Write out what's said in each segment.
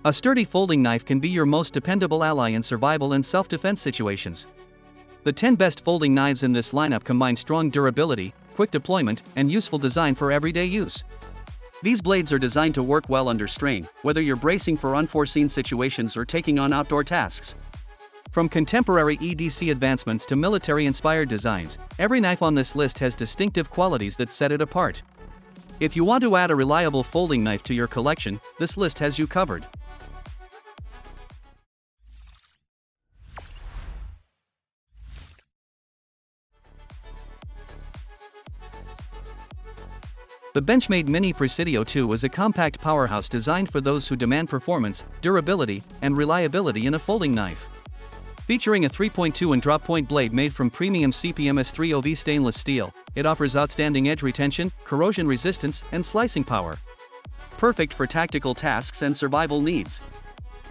A sturdy folding knife can be your most dependable ally in survival and self-defense situations. The 10 best folding knives in this lineup combine strong durability, quick deployment, and useful design for everyday use. These blades are designed to work well under strain, whether you're bracing for unforeseen situations or taking on outdoor tasks. From contemporary EDC advancements to military-inspired designs, every knife on this list has distinctive qualities that set it apart. If you want to add a reliable folding knife to your collection, this list has you covered. The Benchmade Mini Presidio 2 is a compact powerhouse designed for those who demand performance, durability, and reliability in a folding knife. Featuring a 3.2 and drop point blade made from premium CPMS3OV stainless steel, it offers outstanding edge retention, corrosion resistance, and slicing power. Perfect for tactical tasks and survival needs.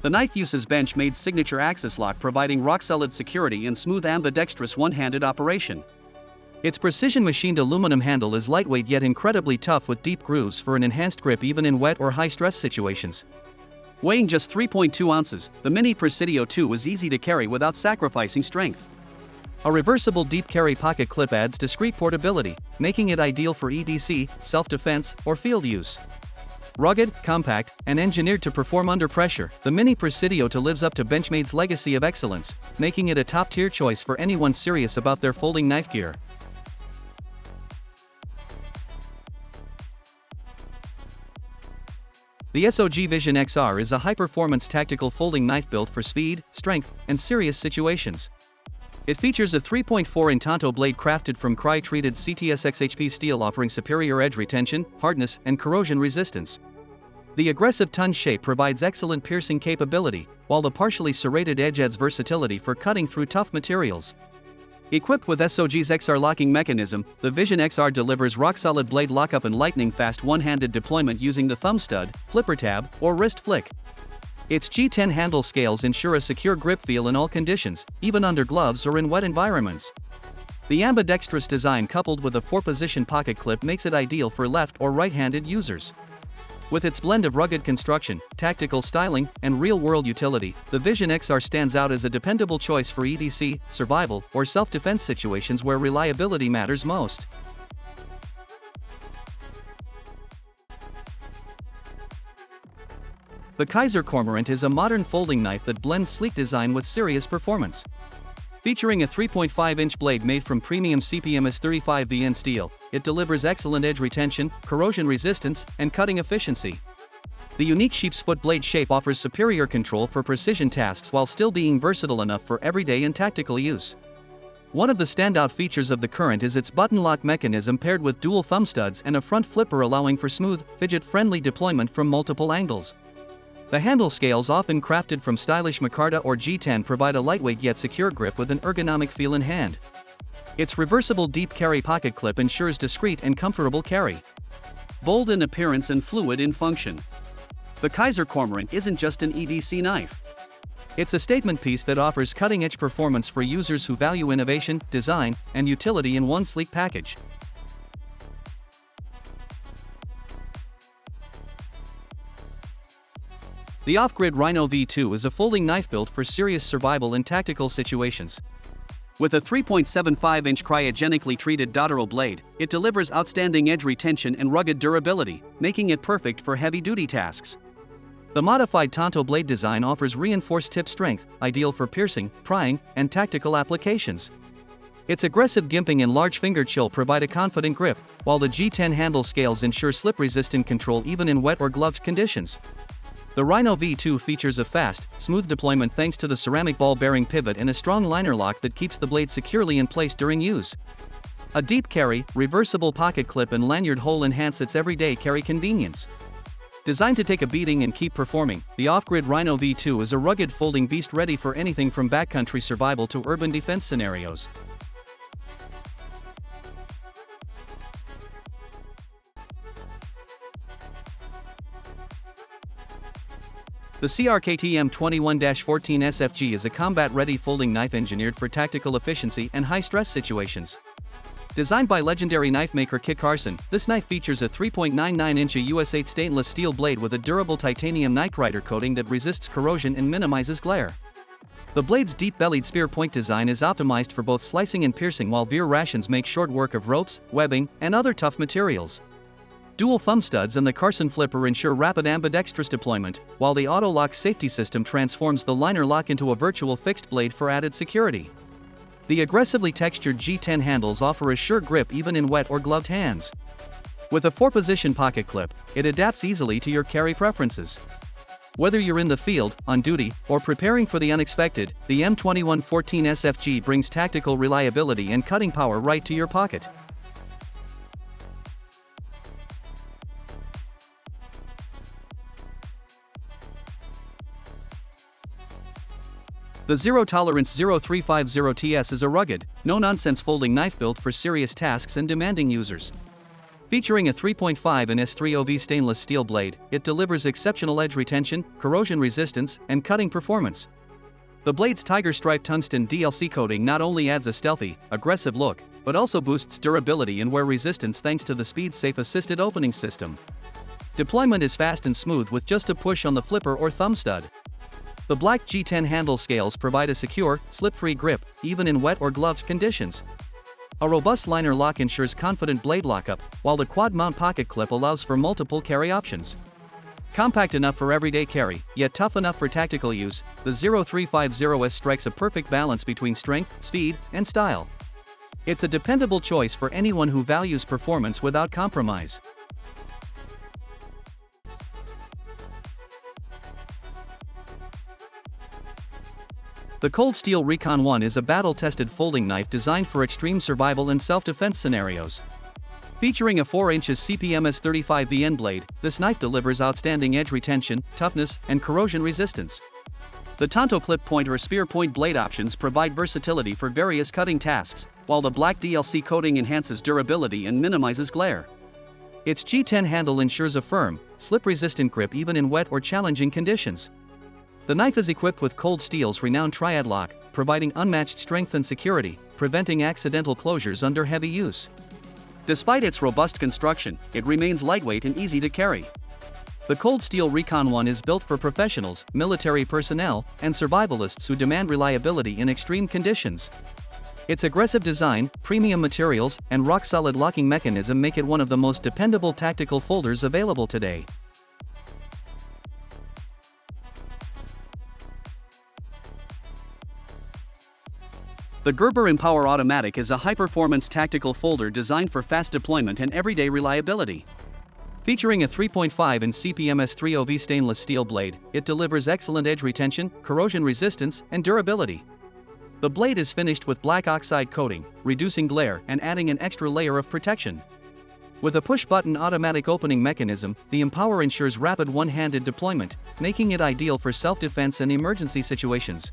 The knife uses Benchmade's signature axis lock, providing rock-solid security and smooth ambidextrous one-handed operation. Its precision-machined aluminum handle is lightweight yet incredibly tough with deep grooves for an enhanced grip even in wet or high-stress situations. Weighing just 3.2 ounces, the Mini Presidio 2 is easy to carry without sacrificing strength. A reversible deep carry pocket clip adds discreet portability, making it ideal for EDC, self-defense, or field use. Rugged, compact, and engineered to perform under pressure, the Mini Presidio 2 lives up to Benchmade's legacy of excellence, making it a top-tier choice for anyone serious about their folding knife gear. The SOG Vision XR is a high-performance tactical folding knife built for speed, strength, and serious situations. It features a 3.4-inch Tanto blade crafted from cryo-treated CTS-XHP steel, offering superior edge retention, hardness, and corrosion resistance. The aggressive tongue shape provides excellent piercing capability, while the partially serrated edge adds versatility for cutting through tough materials. Equipped with SOG's XR locking mechanism, the Vision XR delivers rock-solid blade lockup and lightning-fast one-handed deployment using the thumb stud, flipper tab, or wrist flick. Its G10 handle scales ensure a secure grip feel in all conditions, even under gloves or in wet environments. The ambidextrous design coupled with a 4-position pocket clip makes it ideal for left or right-handed users. With its blend of rugged construction, tactical styling, and real-world utility, the Vision XR stands out as a dependable choice for EDC, survival, or self-defense situations where reliability matters most. The Kaiser Cormorant is a modern folding knife that blends sleek design with serious performance. Featuring a 3.5-inch blade made from premium CPMS35VN steel, it delivers excellent edge retention, corrosion resistance, and cutting efficiency. The unique sheep's foot blade shape offers superior control for precision tasks while still being versatile enough for everyday and tactical use. One of the standout features of the current is its button lock mechanism paired with dual thumb studs and a front flipper, allowing for smooth, fidget-friendly deployment from multiple angles. The handle scales, often crafted from stylish micarta or G10, provide a lightweight yet secure grip with an ergonomic feel in hand. Its reversible deep carry pocket clip ensures discreet and comfortable carry. Bold in appearance and fluid in function, the Kaiser Cormorant isn't just an EDC knife. It's a statement piece that offers cutting-edge performance for users who value innovation, design, and utility in one sleek package. The Off-Grid Rhino V2 is a folding knife built for serious survival and tactical situations. With a 3.75-inch cryogenically treated dotterel blade, it delivers outstanding edge retention and rugged durability, making it perfect for heavy-duty tasks. The modified Tanto blade design offers reinforced tip strength, ideal for piercing, prying, and tactical applications. Its aggressive gimping and large finger chill provide a confident grip, while the G10 handle scales ensure slip-resistant control even in wet or gloved conditions. The Rhino V2 features a fast, smooth deployment thanks to the ceramic ball bearing pivot and a strong liner lock that keeps the blade securely in place during use. A deep carry, reversible pocket clip and lanyard hole enhance its everyday carry convenience. Designed to take a beating and keep performing, the Off-Grid Rhino V2 is a rugged folding beast ready for anything from backcountry survival to urban defense scenarios. The CRKT M21-14 SFG is a combat-ready folding knife engineered for tactical efficiency and high-stress situations. Designed by legendary knife maker Kit Carson, this knife features a 3.99-inch US-8 stainless steel blade with a durable titanium nitrider coating that resists corrosion and minimizes glare. The blade's deep-bellied spear point design is optimized for both slicing and piercing, while veer rations make short work of ropes, webbing, and other tough materials. Dual thumb studs and the Carson flipper ensure rapid ambidextrous deployment, while the auto-lock safety system transforms the liner lock into a virtual fixed blade for added security. The aggressively textured G10 handles offer a sure grip even in wet or gloved hands. With a 4-position pocket clip, it adapts easily to your carry preferences. Whether you're in the field, on duty, or preparing for the unexpected, the M2114 SFG brings tactical reliability and cutting power right to your pocket. The Zero Tolerance 0350TS is a rugged, no-nonsense folding knife built for serious tasks and demanding users. Featuring a 3.5 and S3OV stainless steel blade, it delivers exceptional edge retention, corrosion resistance, and cutting performance. The blade's tiger stripe tungsten DLC coating not only adds a stealthy, aggressive look, but also boosts durability and wear resistance thanks to the SpeedSafe assisted opening system. Deployment is fast and smooth with just a push on the flipper or thumb stud. The black G10 handle scales provide a secure, slip-free grip, even in wet or gloved conditions. A robust liner lock ensures confident blade lockup, while the quad-mount pocket clip allows for multiple carry options. Compact enough for everyday carry, yet tough enough for tactical use, the 0350S strikes a perfect balance between strength, speed, and style. It's a dependable choice for anyone who values performance without compromise. The Cold Steel Recon 1 is a battle-tested folding knife designed for extreme survival and self-defense scenarios. Featuring a 4-inch CPMS 35VN blade, this knife delivers outstanding edge retention, toughness, and corrosion resistance. The Tonto clip point or spear point blade options provide versatility for various cutting tasks, while the black DLC coating enhances durability and minimizes glare. Its G10 handle ensures a firm, slip-resistant grip even in wet or challenging conditions. The knife is equipped with Cold Steel's renowned Triad lock, providing unmatched strength and security, preventing accidental closures under heavy use. Despite its robust construction, it remains lightweight and easy to carry. The Cold Steel Recon 1 is built for professionals, military personnel, and survivalists who demand reliability in extreme conditions. Its aggressive design, premium materials, and rock-solid locking mechanism make it one of the most dependable tactical folders available today. The Gerber Empower Automatic is a high-performance tactical folder designed for fast deployment and everyday reliability. Featuring a 3.5 and CPMS 3OV stainless steel blade, it delivers excellent edge retention, corrosion resistance, and durability. The blade is finished with black oxide coating, reducing glare and adding an extra layer of protection. With a push-button automatic opening mechanism, the Empower ensures rapid one-handed deployment, making it ideal for self-defense and emergency situations.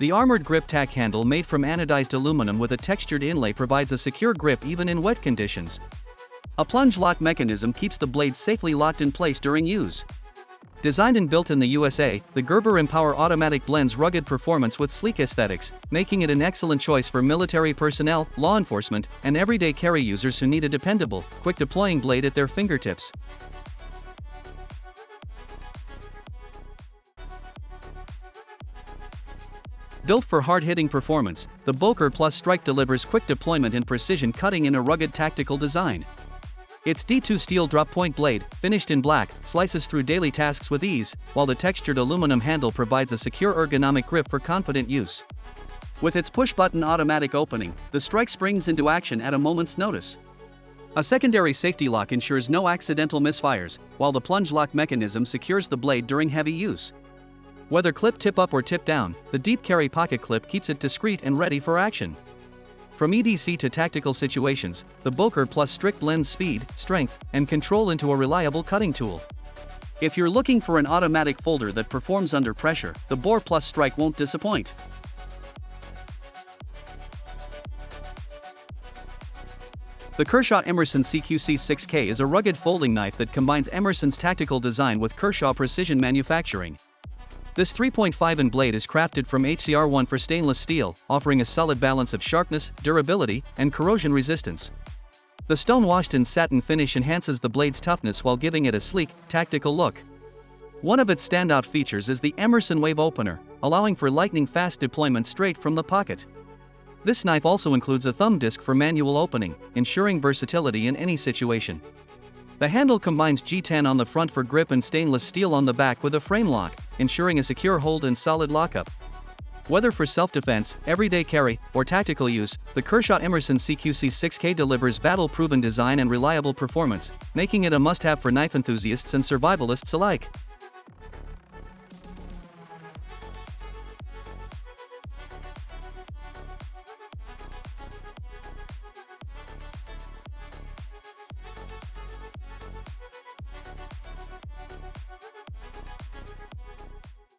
The armored grip tack handle made from anodized aluminum with a textured inlay provides a secure grip even in wet conditions. A plunge lock mechanism keeps the blade safely locked in place during use. Designed and built in the USA, the Gerber Empower Automatic blends rugged performance with sleek aesthetics, making it an excellent choice for military personnel, law enforcement, and everyday carry users who need a dependable, quick-deploying blade at their fingertips. Built for hard-hitting performance, the Boker Plus Strike delivers quick deployment and precision cutting in a rugged tactical design. Its D2 steel drop-point blade, finished in black, slices through daily tasks with ease, while the textured aluminum handle provides a secure ergonomic grip for confident use. With its push-button automatic opening, the Strike springs into action at a moment's notice. A secondary safety lock ensures no accidental misfires, while the plunge lock mechanism secures the blade during heavy use. Whether clip tip up or tip down, the deep carry pocket clip keeps it discreet and ready for action. From EDC to tactical situations, the Boker Plus Strict blends speed, strength, and control into a reliable cutting tool. If you're looking for an automatic folder that performs under pressure, the Boker Plus Strike won't disappoint. The Kershaw Emerson CQC6K is a rugged folding knife that combines Emerson's tactical design with Kershaw precision manufacturing. This 3.5-in blade is crafted from HCR1 for stainless steel, offering a solid balance of sharpness, durability, and corrosion resistance. The stone-washed-in satin finish enhances the blade's toughness while giving it a sleek, tactical look. One of its standout features is the Emerson Wave Opener, allowing for lightning-fast deployment straight from the pocket. This knife also includes a thumb disc for manual opening, ensuring versatility in any situation. The handle combines G10 on the front for grip and stainless steel on the back with a frame lock, ensuring a secure hold and solid lockup. Whether for self-defense, everyday carry, or tactical use, the Kershaw Emerson CQC-6K delivers battle-proven design and reliable performance, making it a must-have for knife enthusiasts and survivalists alike.